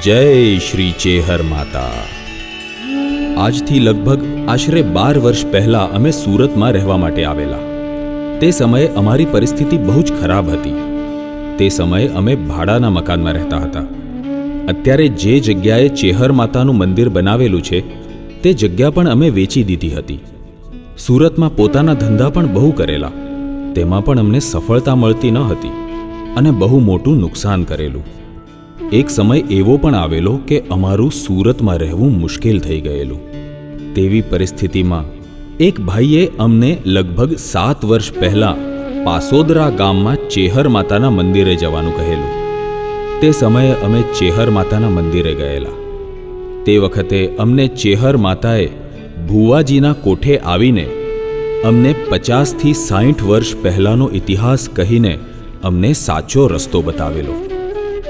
જય શ્રી ચેહર માતા। આજથી લગભગ આશરે 12 વર્ષ પહેલાં અમે સુરતમાં રહેવા માટે આવેલા। તે સમયે અમારી પરિસ્થિતિ બહુ જ ખરાબ હતી। તે સમયે અમે ભાડાના મકાનમાં રહેતા હતા। અત્યારે જે જગ્યાએ ચેહર માતાનું મંદિર બનાવેલું છે તે જગ્યા પણ અમે વેચી દીધી હતી। સુરતમાં પોતાના ધંધા પણ બહુ કરેલા, તેમાં પણ અમને સફળતા મળતી ન હતી અને બહુ મોટું નુકસાન કરેલું। એક સમય એવો પણ આવેલો કે અમારું સુરતમાં રહેવું મુશ્કેલ થઈ ગયેલું। તેવી પરિસ્થિતિમાં એક ભાઈએ અમને લગભગ 7 વર્ષ પહેલાં પાસોદરા ગામમાં ચેહર માતાના મંદિરે જવાનું કહેલું। તે સમયે અમે ચેહર માતાના મંદિરે ગયેલા। તે વખતે અમને ચેહર માતાએ ભુવાજીના કોઠે આવીને અમને 50થી 60 વર્ષ પહેલાંનો ઇતિહાસ કહીને અમને સાચો રસ્તો બતાવેલો।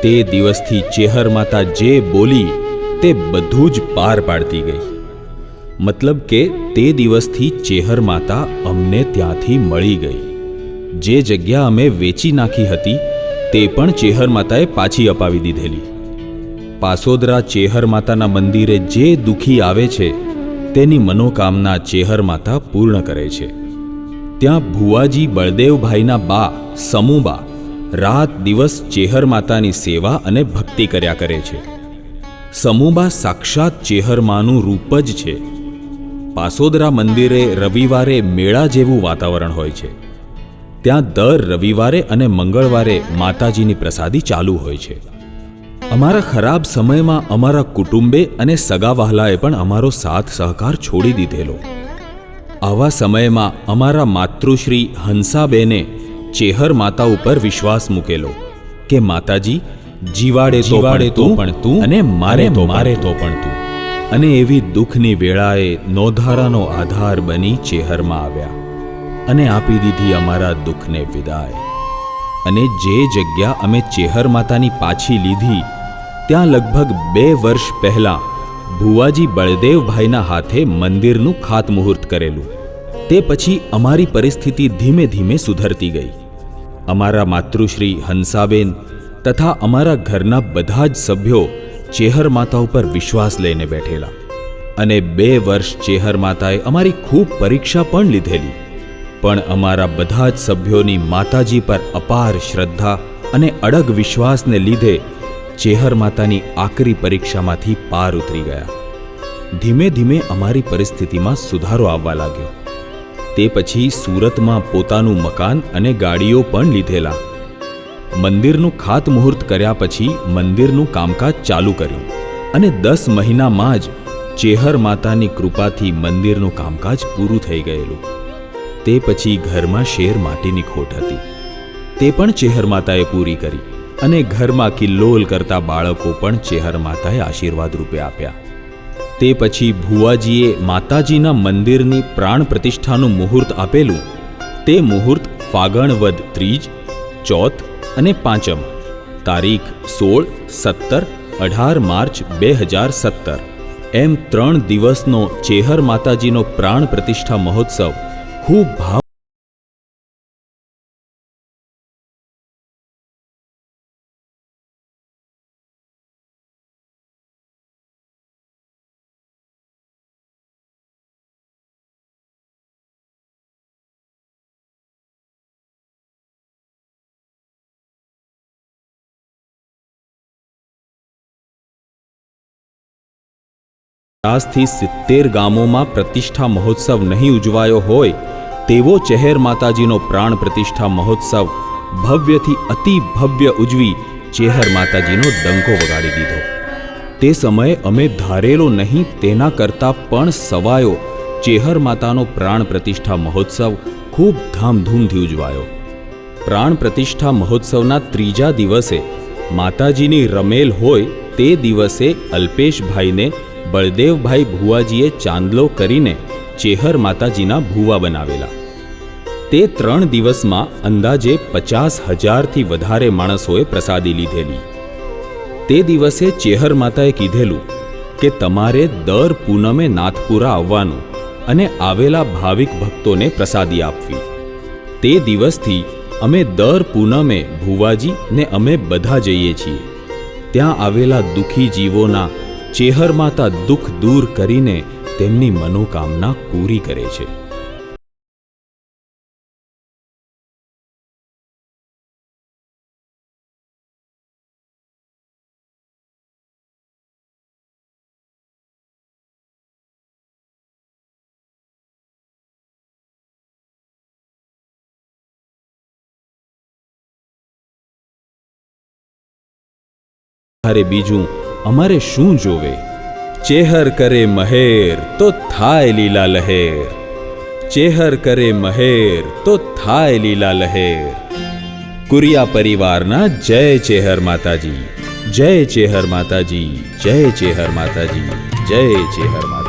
તે દિવસથી ચેહર માતા જે બોલી તે બધું જ પાર પાડતી ગઈ। મતલબ કે તે દિવસથી ચેહર માતા અમને ત્યાંથી મળી ગઈ। જે જગ્યા અમે વેચી નાખી હતી તે પણ ચેહર માતાએ પાછી અપાવી દીધેલી। પાસોદરા ચેહર માતાના મંદિરે જે દુઃખી આવે છે તેની મનોકામના ચેહર માતા પૂર્ણ કરે છે। ત્યાં ભુવાજી બળદેવભાઈના બા સમૂબા રાત દિવસ ચેહર માતાની સેવા અને ભક્તિ કર્યા કરે છે। સમૂબા સાક્ષાત ચેહર માનું રૂપ જ છે। પાસોદરા મંદિરે રવિવારે મેળા જેવું વાતાવરણ હોય છે। ત્યાં દર રવિવારે અને મંગળવારે માતાજીની પ્રસાદી ચાલુ હોય છે। અમારા ખરાબ સમયમાં અમારા કુટુંબે અને સગાવહાલાએ પણ અમારો સાથ સહકાર છોડી દીધેલો। આવા સમયમાં અમારા માતૃશ્રી હંસાબેને ચેહર માતા ઉપર વિશ્વાસ મૂકેલો કે માતાજી જીવાડે તો પણ તું અને મારે તો પણ તું। અને એવી દુઃખની વેળાએ નોધારાનો આધાર બની ચેહરમાં આવ્યા અને આપી દીધી અમારા દુઃખને વિદાય। અને જે જગ્યા અમે ચેહર માતાની પાછી લીધી ત્યાં લગભગ 2 વર્ષ પહેલાં ભુવાજી બળદેવભાઈના હાથે મંદિરનું ખાતમુહૂર્ત કરેલું। તે પછી અમારી પરિસ્થિતિ ધીમે ધીમે સુધરતી ગઈ। અમારા માતૃશ્રી હંસાબેન તથા અમારા ઘરના બધા જ સભ્યો ચેહર માતા ઉપર વિશ્વાસ લઈને બેઠેલા અને 2 વર્ષ ચેહર માતાએ અમારી ખૂબ પરીક્ષા પણ લીધેલી। પણ અમારા બધા જ સભ્યોની માતાજી પર અપાર શ્રદ્ધા અને અડગ વિશ્વાસને લીધે ચેહર માતાની આકરી પરીક્ષામાંથી પાર ઉતરી ગયા। ધીમે ધીમે અમારી પરિસ્થિતિમાં સુધારો આવવા લાગ્યો। તે પછી સુરતમાં પોતાનું મકાન અને ગાડીઓ પણ લીધેલા। મંદિરનું ખાતમુહૂર્ત કર્યા પછી મંદિરનું કામકાજ ચાલુ કર્યું અને 10 મહિનામાં જ ચેહર માતાની કૃપાથી મંદિરનું કામકાજ પૂરું થઈ ગયેલું। તે પછી ઘરમાં શેર માટીની ખોટ હતી, તે પણ ચેહર માતાએ પૂરી કરી અને ઘરમાં કિલ્લોલ કરતા બાળકો પણ ચેહર માતાએ આશીર્વાદ રૂપે આપ્યા। તે પછી ભુવાજીએ માતાજીના મંદિરની પ્રાણ પ્રતિષ્ઠાનું મુહૂર્ત આપેલું। તે મુહૂર્ત ફાગણ વદ ત્રીજ, ચોથ અને પાંચમ, તારીખ 16, 17, 18 માર્ચ 2017 એમ 3 દિવસનો ચેહર માતાજીનો પ્રાણ પ્રતિષ્ઠા મહોત્સવ ખૂબ ભાવ થી 70 ગામોમાં પ્રતિષ્ઠા મહોત્સવ નહીં ઉજવાયો હોય તેવો ચેહર માતાજીનો પ્રાણ પ્રતિષ્ઠા મહોત્સવ ભવ્યથી અતિ ભવ્ય ઉજવી ચેહર માતાજીનો ડંકો વગાડી દીધો। તે સમયે અમે ધારેલો નહીં તેના કરતાં પણ સવાયો ચેહર માતાનો પ્રાણ પ્રતિષ્ઠા મહોત્સવ ખૂબ ધામધૂમથી ઉજવાયો। પ્રાણ પ્રતિષ્ઠા મહોત્સવના 3જા દિવસે માતાજીની રમેલ હોય તે દિવસે અલ્પેશભાઈને બળદેવભાઈ ભુવાજીએ ચાંદલો કરીને ચેહર માતાજીના ભુવા બનાવેલા। તે 3 દિવસમાં અંદાજે 50,000થી વધારે માણસોએ પ્રસાદી લીધેલી। તે દિવસે ચેહર માતાએ કીધેલું કે તમારે દર પૂનમે નાથપુરા આવવાનું અને આવેલા ભાવિક ભક્તોને પ્રસાદી આપવી। તે દિવસથી અમે દર પૂનમે ભુવાજી ને અમે બધા જઈએ છીએ। ત્યાં આવેલા દુઃખી જીવોના ચેહર માતા દુઃખ દૂર કરીને તેમની મનોકામના પૂરી કરે છે. અરે બીજું અમારે શું જોવે? ચેહર કરે મહેર તો થાય લીલા લહેર, ચેહર કરે મહેર તો થાય લીલા લહેર. કુરિયા પરિવારના જય ચેહર માતાજી, જય ચેહર માતાજી, જય ચેહર માતાજી, જય ચેહર માતાજી.